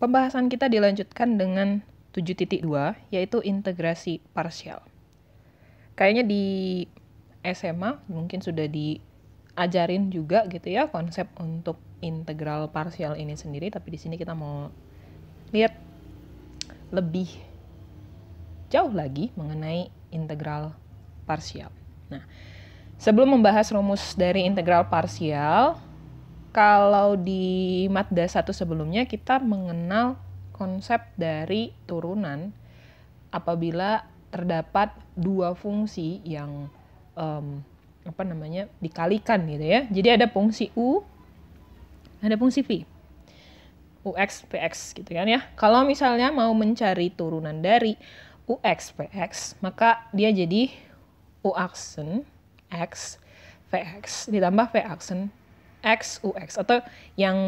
pembahasan kita dilanjutkan dengan 7.2, yaitu integrasi parsial. Kayaknya di SMA mungkin sudah diajarin juga gitu ya konsep untuk integral parsial ini sendiri, tapi di sini kita mau lihat lebih jauh lagi mengenai integral parsial. Nah, sebelum membahas rumus dari integral parsial, kalau di Madda 1 sebelumnya kita mengenal konsep dari turunan apabila terdapat dua fungsi yang dikalikan gitu ya. Jadi ada fungsi U, ada fungsi V. UX, PX gitu kan ya. Kalau misalnya mau mencari turunan dari UX, PX, maka dia jadi U aksen X, VX ditambah V aksen X, UX. Atau yang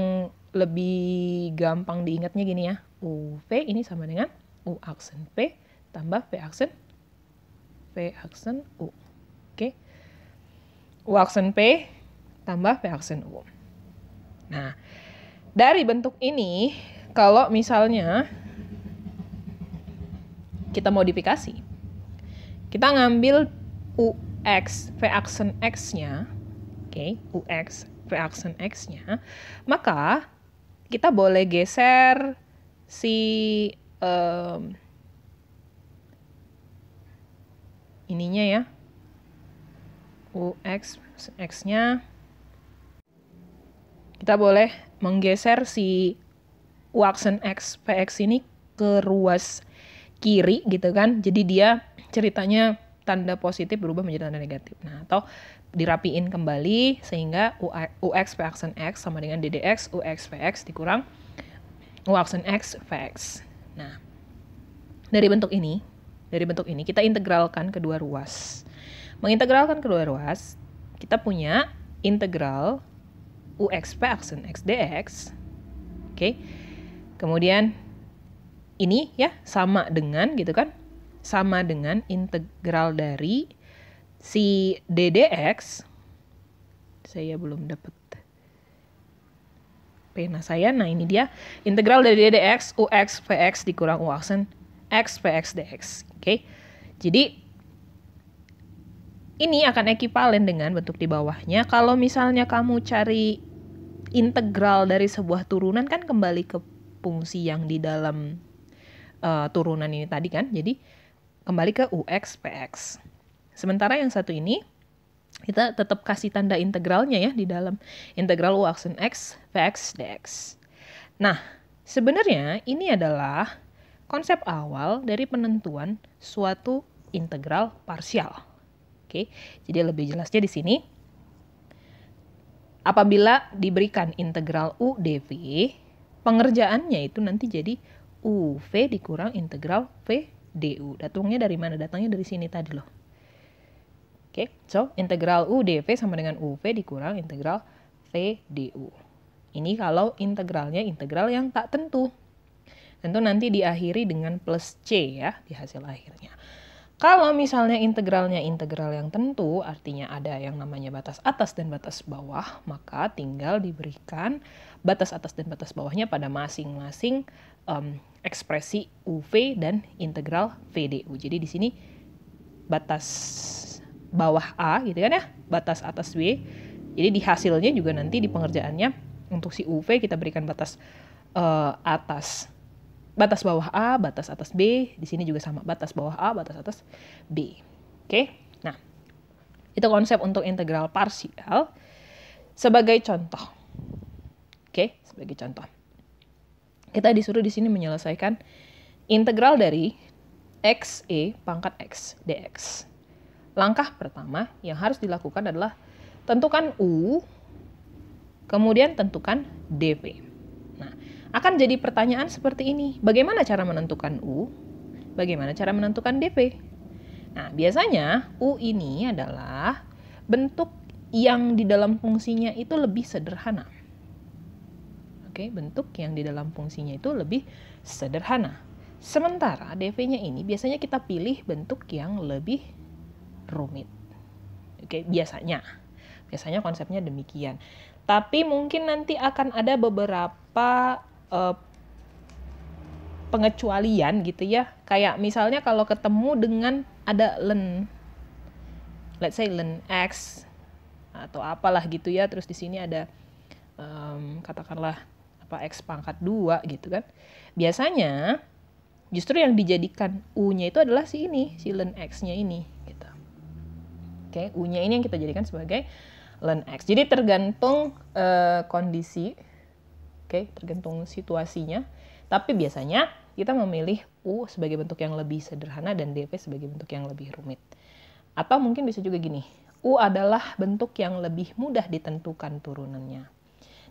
lebih gampang diingatnya gini ya, UV ini sama dengan U aksen P tambah V aksen U. Oke. U aksen P tambah V aksen U. Nah, dari bentuk ini, kalau misalnya kita modifikasi, kita ngambil UX V aksen X-nya, oke, UX V aksen X-nya, maka kita boleh geser si ininya ya, UX X-nya, kita boleh menggeser si U aksen X PX ini ke ruas kiri gitu kan. Jadi dia ceritanya tanda positif berubah menjadi tanda negatif. Nah, atau dirapiin kembali sehingga UX V aksen X sama dengan DDX UX VX dikurang U aksen X VX. Nah, dari bentuk ini kita integralkan kedua ruas. Mengintegralkan kedua ruas, kita punya integral UX V aksen X DX. Oke. Kemudian ini ya sama dengan gitu kan? Sama dengan integral dari si DDX. Saya belum dapat pena saya. Nah, ini dia integral dari DDX UX VX dikurang U aksen X VX DX. Oke. Jadi ini akan ekivalen dengan bentuk di bawahnya. Kalau misalnya kamu cari integral dari sebuah turunan kan kembali ke fungsi yang di dalam turunan ini tadi kan. Jadi kembali ke UX PX. Sementara yang satu ini kita tetap kasih tanda integralnya ya di dalam integral U aksen X VX DX. Nah, sebenarnya ini adalah konsep awal dari penentuan suatu integral parsial. Oke, jadi lebih jelasnya di sini. Apabila diberikan integral U dV, pengerjaannya itu nanti jadi UV dikurang integral V du. Datangnya dari mana? Datangnya dari sini tadi loh. Oke, so integral U dV sama dengan UV dikurang integral V du. Ini kalau integralnya integral yang tak tentu. Tentu nanti diakhiri dengan plus C ya di hasil akhirnya. Kalau misalnya integralnya integral yang tentu, artinya ada yang namanya batas atas dan batas bawah, maka tinggal diberikan batas atas dan batas bawahnya pada masing-masing ekspresi UV dan integral VDU. Jadi di sini batas bawah A gitu kan ya, batas atas W. Jadi di hasilnya juga nanti di pengerjaannya untuk si UV kita berikan batas atas. Batas bawah A, batas atas B, di sini juga sama, batas bawah A, batas atas B. Oke, nah itu konsep untuk integral parsial sebagai contoh. Oke, sebagai contoh. Kita disuruh di sini menyelesaikan integral dari xe pangkat x dx. Langkah pertama yang harus dilakukan adalah tentukan U, kemudian tentukan dv. Nah, akan jadi pertanyaan seperti ini. Bagaimana cara menentukan U? Bagaimana cara menentukan dv? Nah, biasanya U ini adalah bentuk yang di dalam fungsinya itu lebih sederhana. Oke, bentuk yang di dalam fungsinya itu lebih sederhana. Sementara dv-nya ini biasanya kita pilih bentuk yang lebih rumit. Oke, biasanya konsepnya demikian. Tapi mungkin nanti akan ada beberapa pengecualian gitu ya. Kayak misalnya kalau ketemu dengan ada len, let's say len X atau apalah gitu ya, terus di sini ada katakanlah apa X pangkat 2 gitu kan. Biasanya justru yang dijadikan U-nya itu adalah si len X-nya ini gitu. Oke, U-nya ini yang kita jadikan sebagai len X. Jadi tergantung kondisi, oke, tergantung situasinya. Tapi biasanya kita memilih U sebagai bentuk yang lebih sederhana dan DV sebagai bentuk yang lebih rumit. Atau mungkin bisa juga gini, U adalah bentuk yang lebih mudah ditentukan turunannya.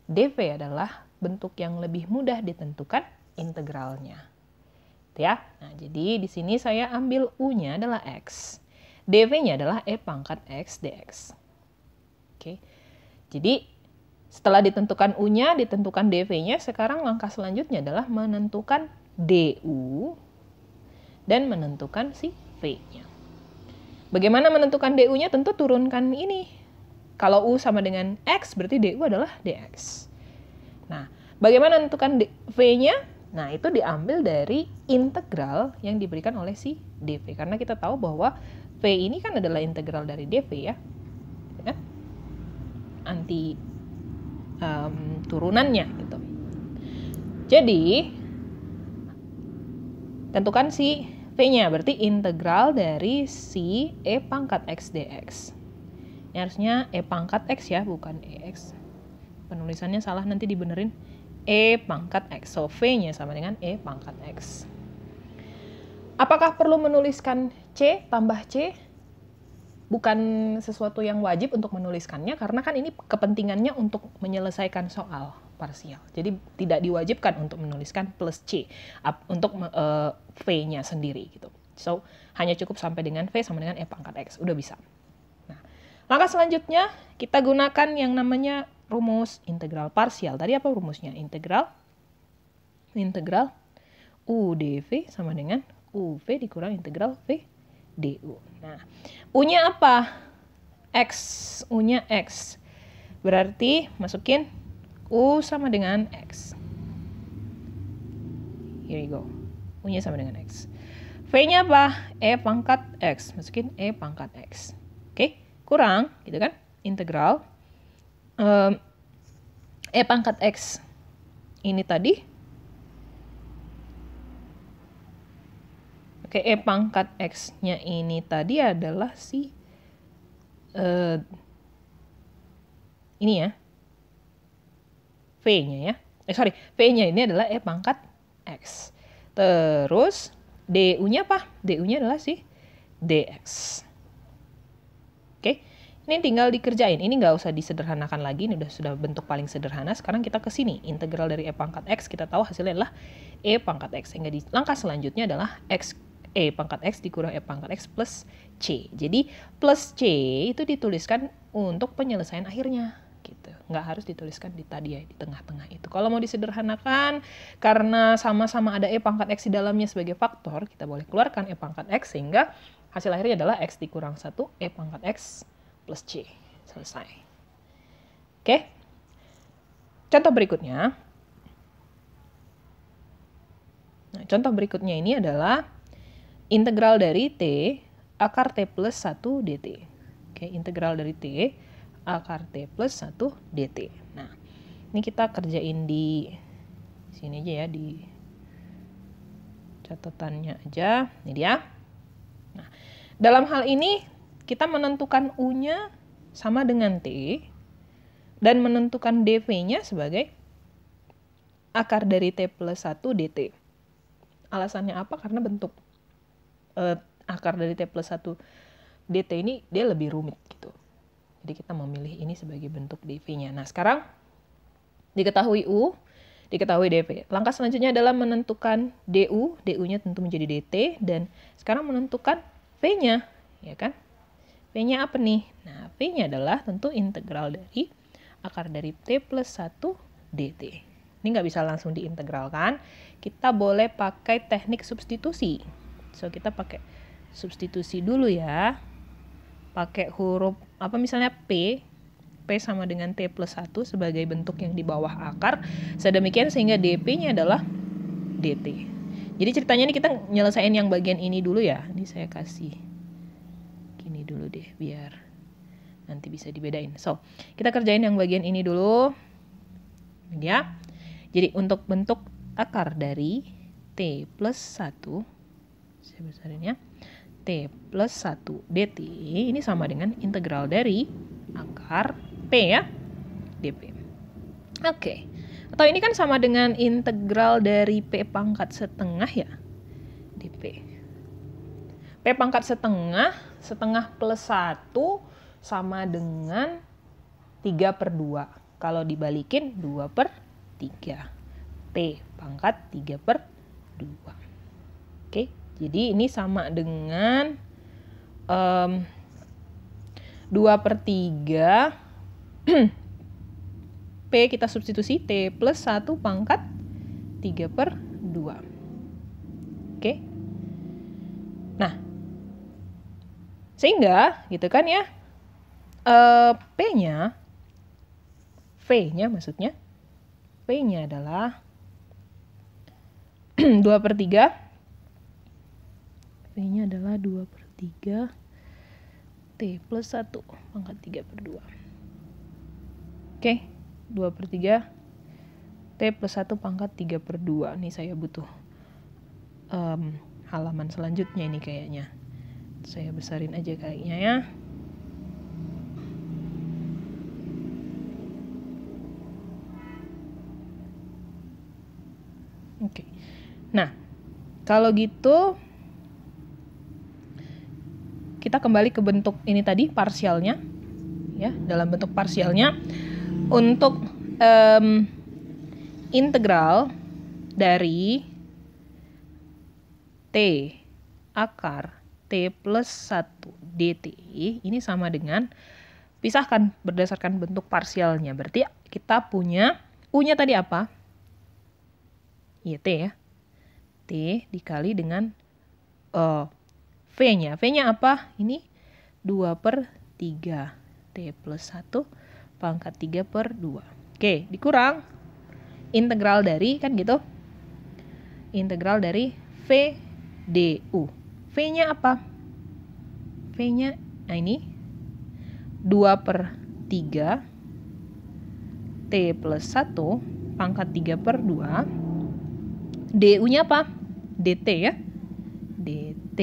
DV adalah bentuk yang lebih mudah ditentukan integralnya. Ya. Nah, jadi di sini saya ambil U-nya adalah X. DV-nya adalah E pangkat X dx. Oke. Jadi setelah ditentukan U-nya, ditentukan DV-nya, sekarang langkah selanjutnya adalah menentukan DU dan menentukan si V-nya. Bagaimana menentukan DU-nya? Tentu turunkan ini. Kalau U sama dengan X, berarti DU adalah DX. Nah, bagaimana menentukan V-nya? Nah, itu diambil dari integral yang diberikan oleh si DV. Karena kita tahu bahwa V ini kan adalah integral dari DV ya. Anti turunannya gitu. Jadi tentukan si V-nya, berarti integral dari si E pangkat X dx. Ini harusnya E pangkat X ya, bukan EX. Penulisannya salah, nanti dibenerin. E pangkat X. So V-nya sama dengan E pangkat X. Apakah perlu menuliskan C tambah C? Bukan sesuatu yang wajib untuk menuliskannya, karena kan ini kepentingannya untuk menyelesaikan soal parsial. Jadi tidak diwajibkan untuk menuliskan plus C untuk V-nya sendiri gitu. So hanya cukup sampai dengan V sama dengan E pangkat X, udah bisa. Nah, langkah selanjutnya kita gunakan yang namanya rumus integral parsial. Tadi apa rumusnya? Integral U dV sama dengan UV dikurang integral V du. Nah, U-nya apa? X. U-nya X. Berarti masukin U sama dengan X. Here we go. U-nya sama dengan X. V-nya apa? E pangkat X. Masukin E pangkat X. Oke, kurang, gitu kan? Integral E pangkat X ini tadi. Oke, E pangkat X-nya ini tadi adalah si ini ya, V-nya ya. V-nya ini adalah E pangkat X. Terus DU-nya apa? DU-nya adalah si DX. Oke, ini tinggal dikerjain. Ini nggak usah disederhanakan lagi. Ini sudah bentuk paling sederhana. Sekarang kita ke sini. Integral dari E pangkat X, kita tahu hasilnya adalah E pangkat X. Sehingga di langkah selanjutnya adalah E pangkat X dikurang E pangkat X plus C. Jadi plus C itu dituliskan untuk penyelesaian akhirnya. Gitu. Nggak harus dituliskan di tadi ya, di tengah-tengah itu. Kalau mau disederhanakan, karena sama-sama ada E pangkat X di dalamnya sebagai faktor, kita boleh keluarkan E pangkat X sehingga hasil akhirnya adalah X dikurang 1 E pangkat X plus C. Selesai. Oke. Contoh berikutnya. Nah, contoh berikutnya ini adalah integral dari T akar T plus 1 dt. Oke, integral dari T akar T plus 1 dt. Nah, ini kita kerjain di sini aja ya, di catatannya aja. Ini dia. Nah, dalam hal ini kita menentukan U-nya sama dengan T dan menentukan dV-nya sebagai akar dari T plus 1 dt. Alasannya apa? Karena bentuk akar dari T plus 1 dt ini dia lebih rumit gitu. Jadi kita memilih ini sebagai bentuk dV-nya. Nah, sekarang diketahui U, diketahui dV. Langkah selanjutnya adalah menentukan DU. DU-nya tentu menjadi dt. Dan sekarang menentukan V-nya. Ya kan? V-nya apa nih? Nah, V-nya adalah tentu integral dari akar dari T plus 1 dt. Ini nggak bisa langsung diintegralkan. Kita boleh pakai teknik substitusi. So, kita pakai substitusi dulu ya. Pakai huruf, apa misalnya P. P sama dengan T plus 1 sebagai bentuk yang di bawah akar. Sedemikian sehingga dP-nya adalah dt. Jadi ceritanya ini kita nyelesain yang bagian ini dulu ya. Ini saya kasih gini dulu deh biar nanti bisa dibedain. So, kita kerjain yang bagian ini dulu. Ini ya. Jadi untuk bentuk akar dari T plus 1, saya besarin ya. T plus 1 dt ini sama dengan integral dari akar P ya, dP. Oke. Atau ini kan sama dengan integral dari P pangkat setengah ya, dP. P pangkat setengah, setengah plus 1 sama dengan 3/2. Kalau dibalikin 2/3. P pangkat 3/2. Oke. Jadi ini sama dengan 2/3 P kita substitusi T plus 1 pangkat 3/2. Oke. Nah, sehingga gitu kan ya, P-nya, V-nya maksudnya, P-nya adalah 2/3, V-nya adalah 2/3 T plus 1 pangkat 3/2. Oke, 2/3 T plus 1 pangkat 3/2. Nih saya butuh halaman selanjutnya ini kayaknya. Saya besarin aja kayaknya ya. Oke. Nah, kalau gitu kita kembali ke bentuk ini tadi, parsialnya ya. Dalam bentuk parsialnya untuk integral dari T akar T plus 1 dt ini sama dengan, pisahkan berdasarkan bentuk parsialnya. Berarti kita punya U-nya tadi apa? Ya, T ya. T dikali dengan V-nya. V-nya apa? Ini 2/3. T plus 1 pangkat 3/2. Oke, dikurang integral dari, kan gitu, integral dari V du. V-nya apa? V-nya, nah ini 2/3 T plus 1 pangkat 3/2. Du-nya apa? dt ya. dt.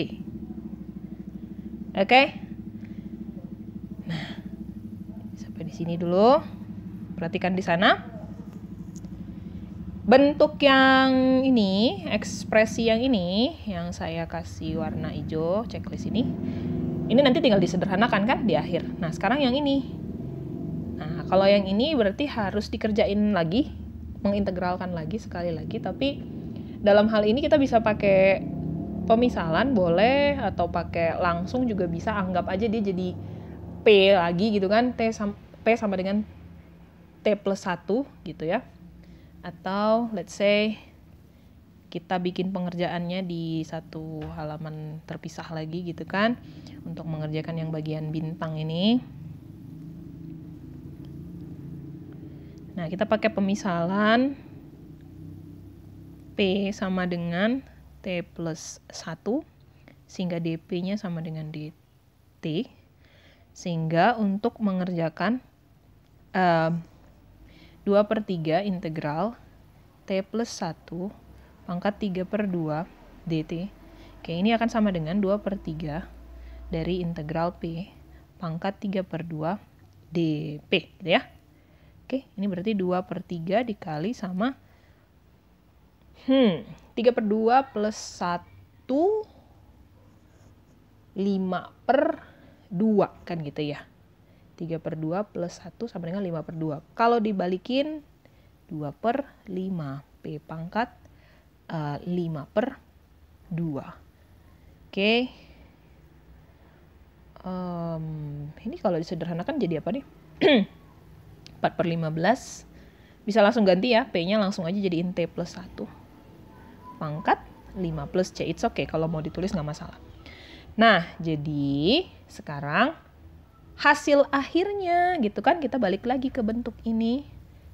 Oke. Nah, sampai di sini dulu. Perhatikan di sana. Bentuk yang ini, ekspresi yang ini, yang saya kasih warna hijau, checklist ini nanti tinggal disederhanakan kan di akhir. Nah, sekarang yang ini. Nah, kalau yang ini berarti harus dikerjain lagi, mengintegralkan lagi sekali lagi, tapi dalam hal ini kita bisa pakai pemisalan boleh, atau pakai langsung juga bisa, anggap aja dia jadi P lagi gitu kan, P sama dengan T plus 1 gitu ya. Atau let's say kita bikin pengerjaannya di satu halaman terpisah lagi gitu kan, untuk mengerjakan yang bagian bintang ini. Nah, kita pakai pemisalan P sama dengan T plus 1, sehingga dP-nya sama dengan dt. Sehingga untuk mengerjakan 2/3 integral T plus 1 pangkat 3/2 dt. Oke, ini akan sama dengan 2/3 dari integral P pangkat 3/2 dP gitu ya. Oke, ini berarti 2/3 dikali sama 3/2 plus 1 5/2 kan gitu ya. 3/2 plus 1 sama dengan 5/2. Kalau dibalikin 2/5 P pangkat 5/2. Oke. Ini kalau disederhanakan jadi apa nih? 4/15. Bisa langsung ganti ya, P-nya langsung aja jadiin T plus 1 pangkat 5 plus C. It's okay, kalau mau ditulis nggak masalah. Nah, jadi sekarang hasil akhirnya gitu kan, kita balik lagi ke bentuk ini,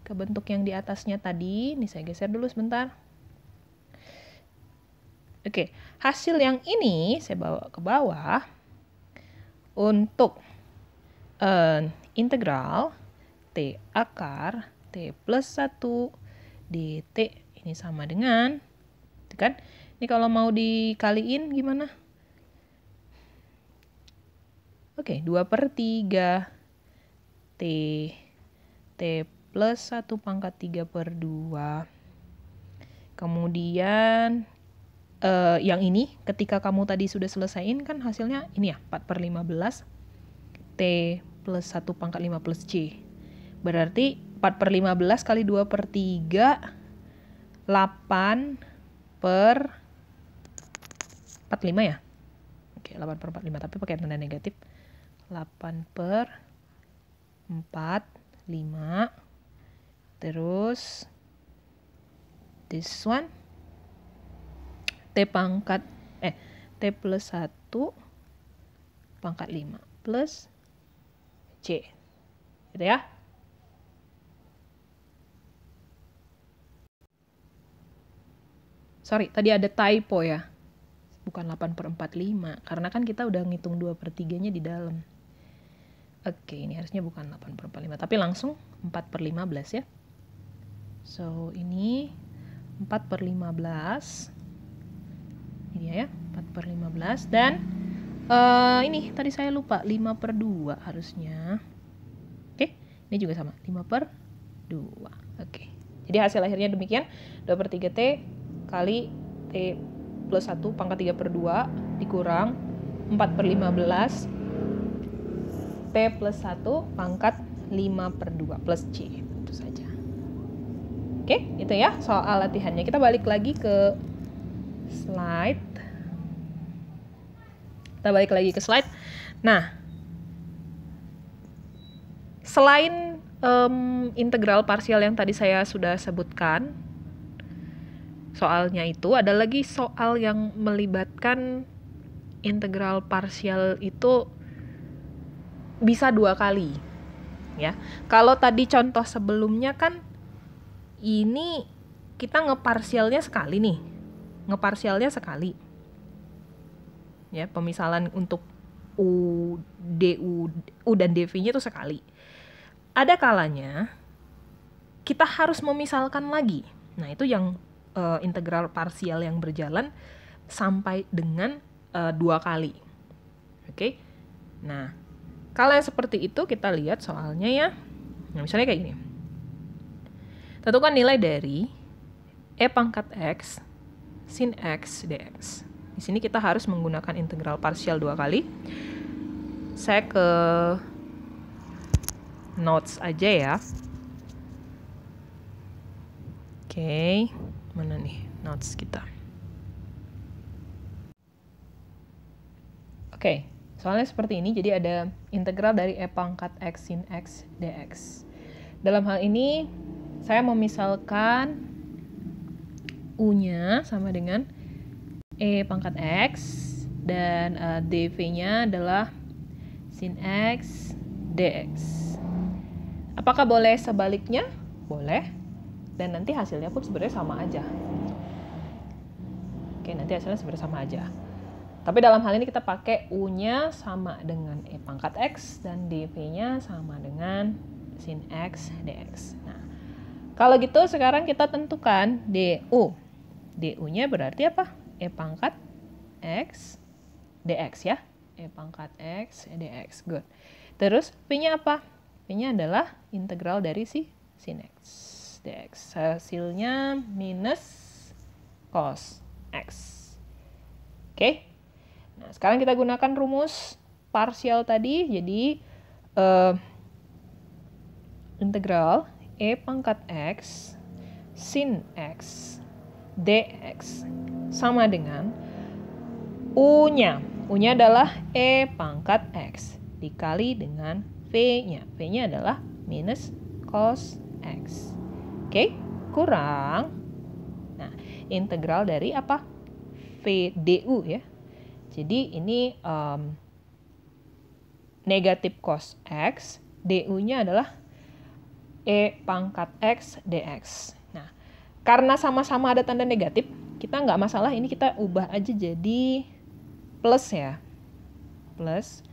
ke bentuk yang di atasnya tadi. Nih saya geser dulu sebentar. Oke, hasil yang ini saya bawa ke bawah untuk integral T akar T plus 1 dt ini sama dengan, itu kan? Ini kalau mau dikaliin gimana? Oke, 2/3 T plus 1 pangkat 3/2. Kemudian yang ini ketika kamu tadi sudah selesaiin kan hasilnya ini ya, 4/15 T plus 1 pangkat 5 plus C. Berarti 4/15 kali 2/3 8/45 ya. Oke, 8/45 tapi pakai tanda negatif. 8/45 terus this one T plus 1 pangkat 5 plus C. Gitu ya. Sorry, tadi ada typo ya. Bukan 8/45, karena kan kita udah ngitung 2/3-nya di dalam. Oke, ini harusnya bukan 8/45, tapi langsung 4/15 ya. So, ini 4/15. Ini ya, 4/15. Dan ini tadi saya lupa, 5/2 harusnya. Oke, ini juga sama, 5/2. Oke, jadi hasil akhirnya demikian. 2/3 T kali T plus 1 pangkat 3/2 dikurang 4/15 T plus 1 pangkat 5/2 plus C. Itu saja. Oke, itu ya soal latihannya. Kita balik lagi ke slide. Nah, selain integral parsial yang tadi saya sudah sebutkan, soalnya itu ada lagi soal yang melibatkan integral parsial itu bisa 2 kali. Ya. Kalau tadi contoh sebelumnya kan ini kita ngeparsialnya sekali nih. Ya, pemisalan untuk U dan dv-nya itu sekali. Ada kalanya kita harus memisalkan lagi. Nah, itu yang integral parsial yang berjalan sampai dengan 2 kali. Oke. Nah, kalau yang seperti itu kita lihat soalnya ya. Nah, misalnya kayak gini. Tentukan nilai dari e pangkat x sin x dx. Di sini kita harus menggunakan integral parsial 2 kali. Saya ke notes aja ya. Oke, mana nih notes kita? Oke, soalnya seperti ini. Jadi ada integral dari e pangkat x sin x dx. Dalam hal ini saya memisalkan u-nya sama dengan e pangkat x dan dv-nya adalah sin x dx. Apakah boleh sebaliknya? Boleh. Dan nanti hasilnya pun sebenarnya sama aja. Oke, nanti hasilnya sebenarnya sama aja. Tapi dalam hal ini kita pakai u-nya sama dengan e pangkat x dan dv-nya sama dengan sin x dx. Nah, kalau gitu sekarang kita tentukan du. Du-nya berarti apa? E pangkat x dx ya. E pangkat x dx. Good. Terus p-nya apa? P-nya adalah integral dari si sin x dx. Hasilnya minus cos x. Oke. Nah, sekarang kita gunakan rumus parsial tadi. Jadi integral e pangkat x sin x dx sama dengan u-nya. U-nya adalah e pangkat x dikali dengan v-nya. V-nya adalah minus cos x. Oke, kurang. Nah, integral dari apa? V du ya. Jadi ini negatif cos x, du-nya adalah e pangkat x dx. Nah, karena sama-sama ada tanda negatif, kita nggak masalah, ini kita ubah aja jadi plus ya, plus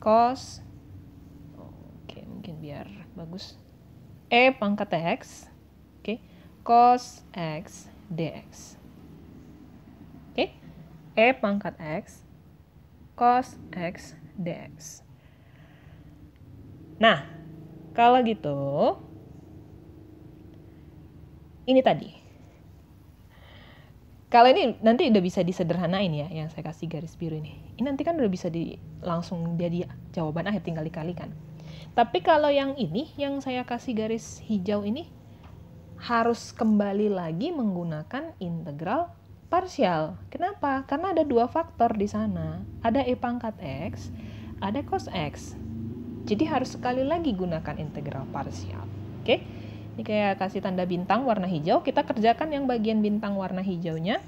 cos, oke mungkin biar bagus, E pangkat X, oke, cos X dx, oke, E pangkat X cos X dx. Nah, kalau gitu, ini tadi. Kalau ini nanti udah bisa disederhanain ya, yang saya kasih garis biru ini. Ini nanti kan udah bisa langsung jadi jawaban akhir, tinggal dikalikan. Tapi kalau yang ini, yang saya kasih garis hijau ini, harus kembali lagi menggunakan integral parsial. Kenapa? Karena ada dua faktor di sana. Ada E pangkat X, ada cos X. Jadi harus sekali lagi gunakan integral parsial. Oke? Ini kayak kasih tanda bintang warna hijau. Kita kerjakan yang bagian bintang warna hijaunya.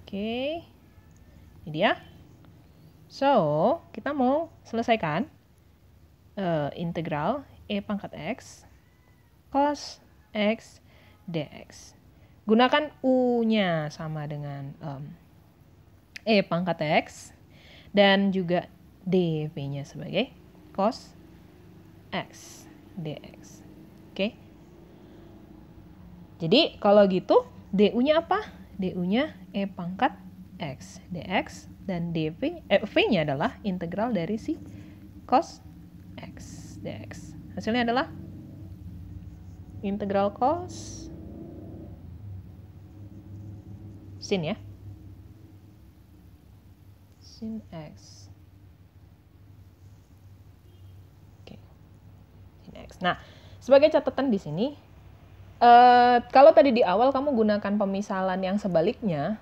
Oke. Ini dia. So, kita mau selesaikan integral E pangkat X cos X dx. Gunakan U-nya sama dengan E pangkat X dan juga dv-nya sebagai cos X dx. Oke. Jadi kalau gitu du-nya apa? Du-nya E pangkat X dx dan v-nya adalah integral dari si cos X dx. Hasilnya adalah integral cos sin ya. Sin X. Oke. Sin X. Nah, sebagai catatan di sini, kalau tadi di awal kamu gunakan pemisalan yang sebaliknya,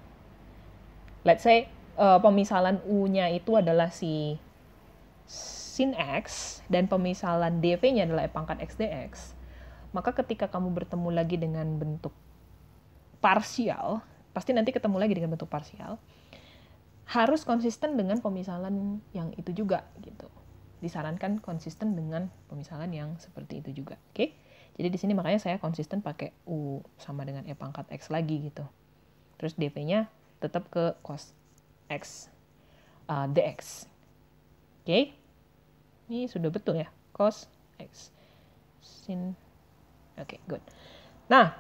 let's say pemisalan U-nya itu adalah si sin X dan pemisalan dv-nya adalah E pangkat X dx, maka ketika kamu bertemu lagi dengan bentuk parsial, pasti nanti ketemu lagi dengan bentuk parsial, harus konsisten dengan pemisalan yang itu juga gitu. Disarankan konsisten dengan pemisalan yang seperti itu juga. Oke? Jadi di sini makanya saya konsisten pakai U sama dengan E pangkat X lagi gitu. Terus dv-nya tetap ke cos X dx. Oke? Ini sudah betul ya, cos X sin. Oke, good. Nah,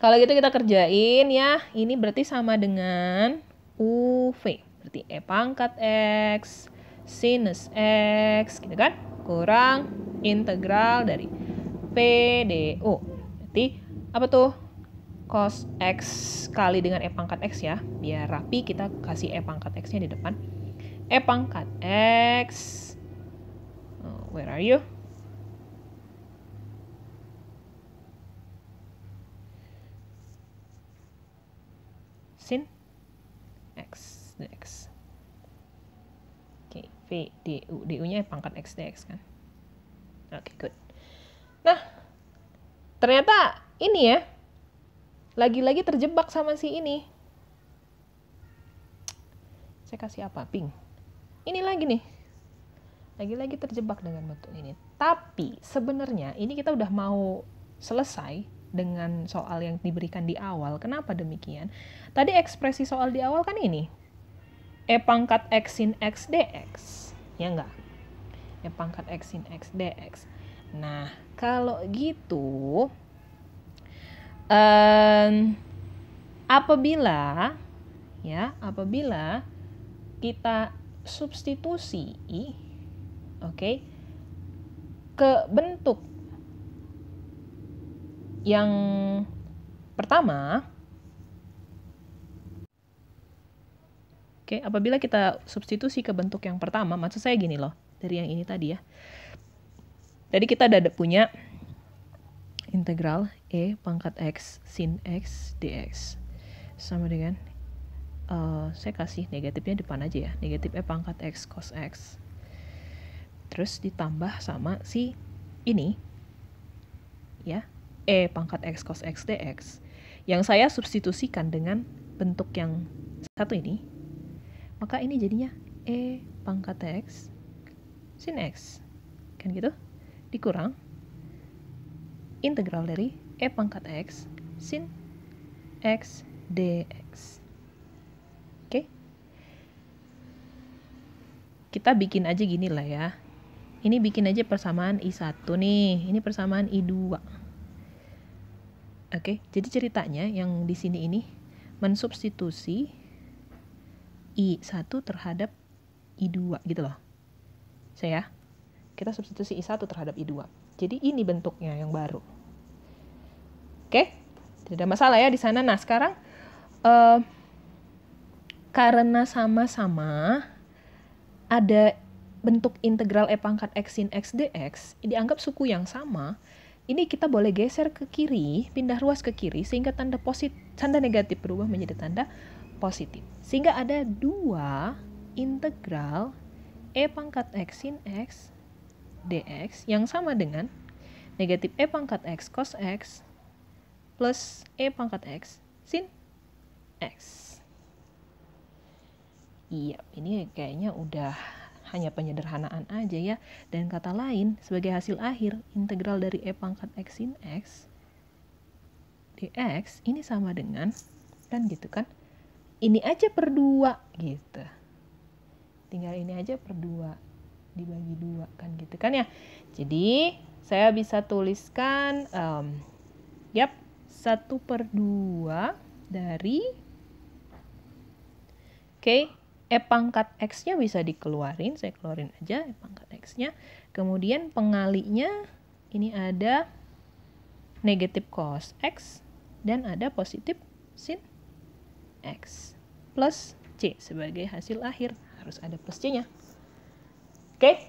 kalau gitu kita kerjain ya. Ini berarti sama dengan UV. Berarti E pangkat X sinus X, gitu kan? Kurang integral dari PDU. Berarti apa tuh? Cos X kali dengan E pangkat X ya. Biar rapi kita kasih E pangkat X-nya di depan. E pangkat X. Where are you? Sin X dx. Oke, V du. Du-nya pangkat X dx kan. Oke, good. Nah, ternyata ini ya, lagi-lagi terjebak sama si ini. Saya kasih apa? Pink. Ini lagi nih. Lagi-lagi terjebak dengan bentuk ini. Tapi sebenarnya ini kita udah mau selesai dengan soal yang diberikan di awal. Kenapa demikian? Tadi ekspresi soal di awal kan ini. E pangkat X sin X dx. Ya enggak? E pangkat X sin X dx. Nah, kalau gitu, apabila kita substitusi, oke, ke bentuk yang pertama, oke, apabila kita substitusi ke bentuk yang pertama, maksud saya gini loh, dari yang ini tadi ya. Tadi kita ada punya integral E pangkat X sin X dx sama dengan saya kasih negatifnya depan aja ya, negatif E pangkat X cos X, terus ditambah sama si ini ya, E pangkat X cos X dx, yang saya substitusikan dengan bentuk yang satu ini, maka ini jadinya E pangkat X sin X, kan gitu, dikurang integral dari E pangkat X sin X dx. Oke. Kita bikin aja gini lah ya. Ini bikin aja persamaan I1 nih. Ini persamaan I2. Oke, jadi ceritanya yang di sini ini mensubstitusi I1 terhadap I2 gitu loh. Kita substitusi I1 terhadap I2. Jadi ini bentuknya yang baru. Oke, tidak ada masalah ya di sana. Nah, sekarang karena sama-sama ada bentuk integral E pangkat X sin X dx, dianggap suku yang sama, ini kita boleh geser ke kiri, pindah ruas ke kiri, sehingga tanda negatif berubah menjadi tanda positif. Sehingga ada dua integral E pangkat X sin X dx yang sama dengan negatif E pangkat X cos X plus E pangkat X sin X. Iya, ini kayaknya udah hanya penyederhanaan aja ya. Dan kata lain, sebagai hasil akhir, integral dari E pangkat X sin X dx ini sama dengan, kan gitu kan, ini aja per 2 gitu. Tinggal ini aja per 2 dibagi 2 kan gitu kan ya. Jadi saya bisa tuliskan 1/2 dari E pangkat X-nya bisa dikeluarin, saya keluarin aja E pangkat X-nya. Kemudian pengalinya ini ada negatif cos X dan ada positif sin X plus C sebagai hasil akhir. Harus ada plus C-nya. Oke?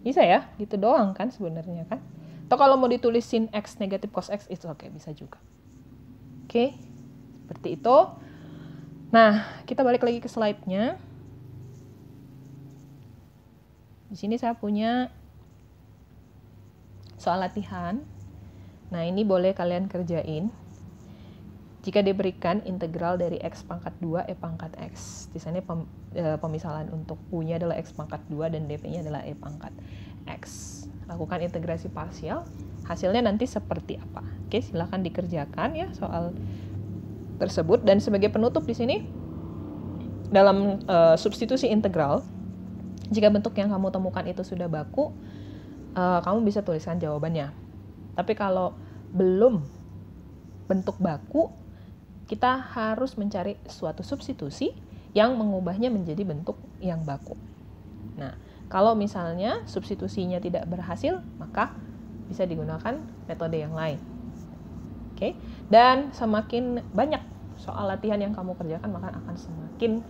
Bisa ya? Gitu doang kan sebenarnya kan? Atau kalau mau ditulis sin X negatif cos X, itu oke, bisa juga. Oke? Seperti itu. Nah, kita balik lagi ke slide-nya. Di sini saya punya soal latihan. Nah, ini boleh kalian kerjain. Jika diberikan integral dari X pangkat 2 E pangkat X. Di sana pemisalan untuk U-nya adalah X pangkat 2 dan dv-nya adalah E pangkat X. Lakukan integrasi parsial. Hasilnya nanti seperti apa? Oke, silahkan dikerjakan ya soal tersebut. Dan sebagai penutup di sini dalam substitusi integral, jika bentuk yang kamu temukan itu sudah baku, kamu bisa tuliskan jawabannya. Tapi kalau belum bentuk baku, kita harus mencari suatu substitusi yang mengubahnya menjadi bentuk yang baku. Nah, kalau misalnya substitusinya tidak berhasil, maka bisa digunakan metode yang lain. Oke, dan semakin banyak soal latihan yang kamu kerjakan, maka akan semakin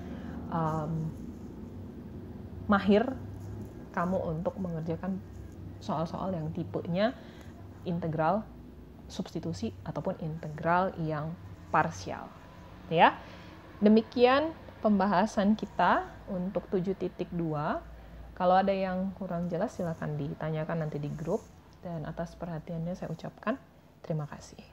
mahir kamu untuk mengerjakan soal-soal yang tipenya integral substitusi ataupun integral yang parsial. Ya, demikian pembahasan kita untuk 7.2. Kalau ada yang kurang jelas silakan ditanyakan nanti di grup, dan atas perhatiannya saya ucapkan terima kasih.